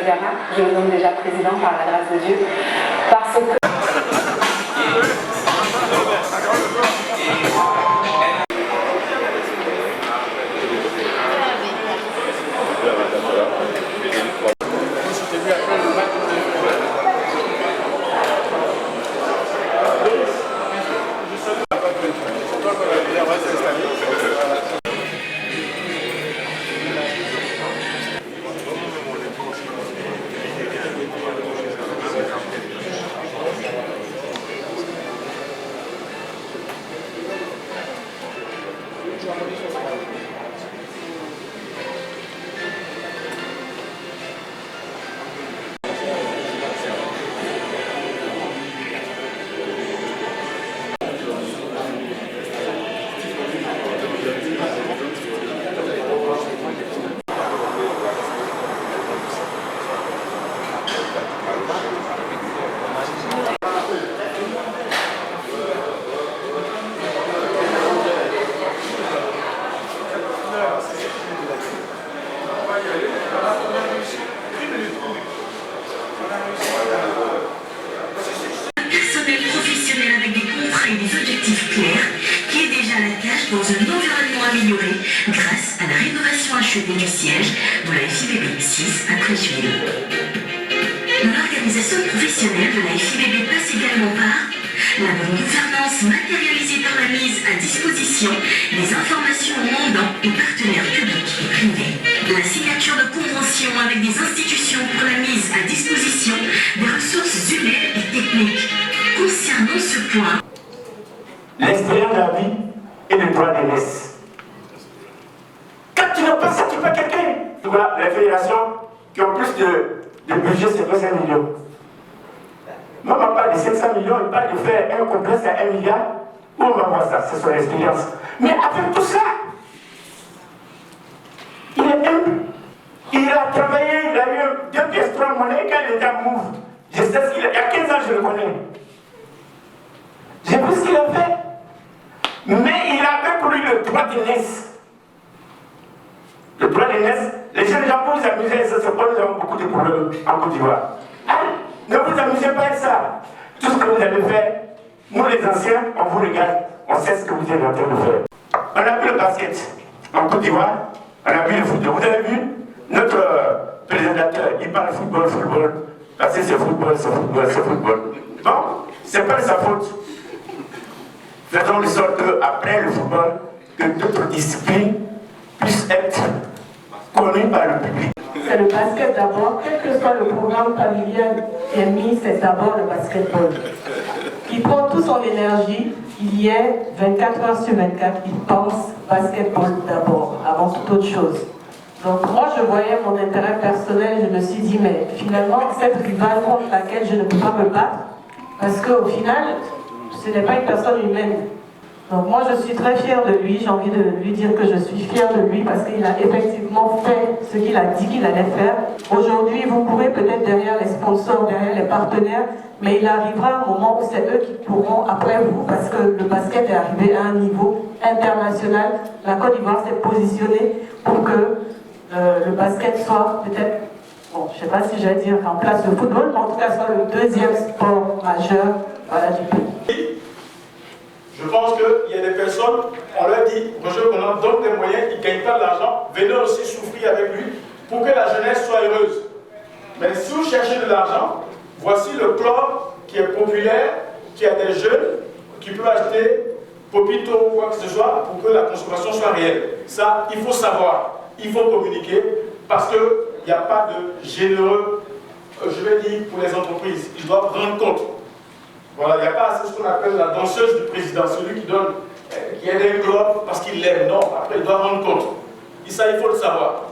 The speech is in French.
Bérard, je le nomme déjà président par la grâce de Dieu, parce que... Dans un environnement amélioré grâce à la rénovation achevée du siège de la FIBB 6 à Crècheville. L'organisation professionnelle de la FIBB passe également par la bonne gouvernance matérialisée par la mise à disposition des informations aux mandants et partenaires publics et privés, la signature de conventions avec des institutions pour la mise à disposition des ressources humaines et techniques. Concernant ce point, l'expérience de la vie et le droit d'aînesse. Quand tu n'as pas ça, tu peux quelqu'un. Voilà, les fédérations qui ont plus de budget, c'est 25 millions. Moi, on parle de 500 millions, il parle de faire un complexe à 1 milliard. Où on va voir ça? C'est son expérience. Mais avec tout ça, il est humble. Il a travaillé, il a eu 2 pièces 3 monnaies quand il était à Move. Je sais ce qu'il a. Il y a 15 ans, je le connais. J'ai vu ce qu'il a fait. Mais il avait pour lui le droit d'aînesse. Le droit d'aînesse, les jeunes gens pour vous amuser, ça c'est pas nous avons beaucoup de problèmes en Côte d'Ivoire. Ne vous amusez pas avec ça. Tout ce que vous allez faire, nous les anciens, on vous regarde, on sait ce que vous êtes en train de faire. On a vu le basket en Côte d'Ivoire, on a vu le football. Vous avez vu notre présentateur, il parle football, parce que c'est football. Bon, c'est pas de sa faute. Faisons de sorte qu'après le football, que d'autres disciplines puissent être connues par le public. C'est le basket d'abord, quel que soit le programme familial qui est mis, c'est d'abord le basketball. Il prend toute son énergie, il y est 24 heures sur 24, il pense basketball d'abord, avant toute autre chose. Donc moi je voyais mon intérêt personnel, je me suis dit mais finalement cette rivale contre laquelle je ne peux pas me battre, parce qu'au final, ce n'est pas une personne humaine. Donc moi je suis très fière de lui, j'ai envie de lui dire que je suis fière de lui parce qu'il a effectivement fait ce qu'il a dit qu'il allait faire. Aujourd'hui vous pourrez peut-être derrière les sponsors, derrière les partenaires, mais il arrivera un moment où c'est eux qui pourront après vous, parce que le basket est arrivé à un niveau international. La Côte d'Ivoire s'est positionnée pour que le basket soit peut-être, bon, je ne sais pas si j'allais dire remplace le football, mais en tout cas soit le deuxième sport majeur du pays. Je pense qu'il y a des personnes, on leur dit, Roger Conan donne des moyens, il ne gagne pas de l'argent, venez aussi souffrir avec lui pour que la jeunesse soit heureuse. Mais si vous cherchez de l'argent, voici le club qui est populaire, qui a des jeunes, qui peuvent acheter Popito ou quoi que ce soit pour que la consommation soit réelle. Ça, il faut savoir, il faut communiquer, parce qu'il n'y a pas de généreux, je vais dire, pour les entreprises. Ils doivent rendre compte. Voilà, il n'y a pas ce qu'on appelle la danseuse du président, celui qui donne, qui aide un globe parce qu'il l'aime. Non, après il doit rendre compte. Et ça, il faut le savoir.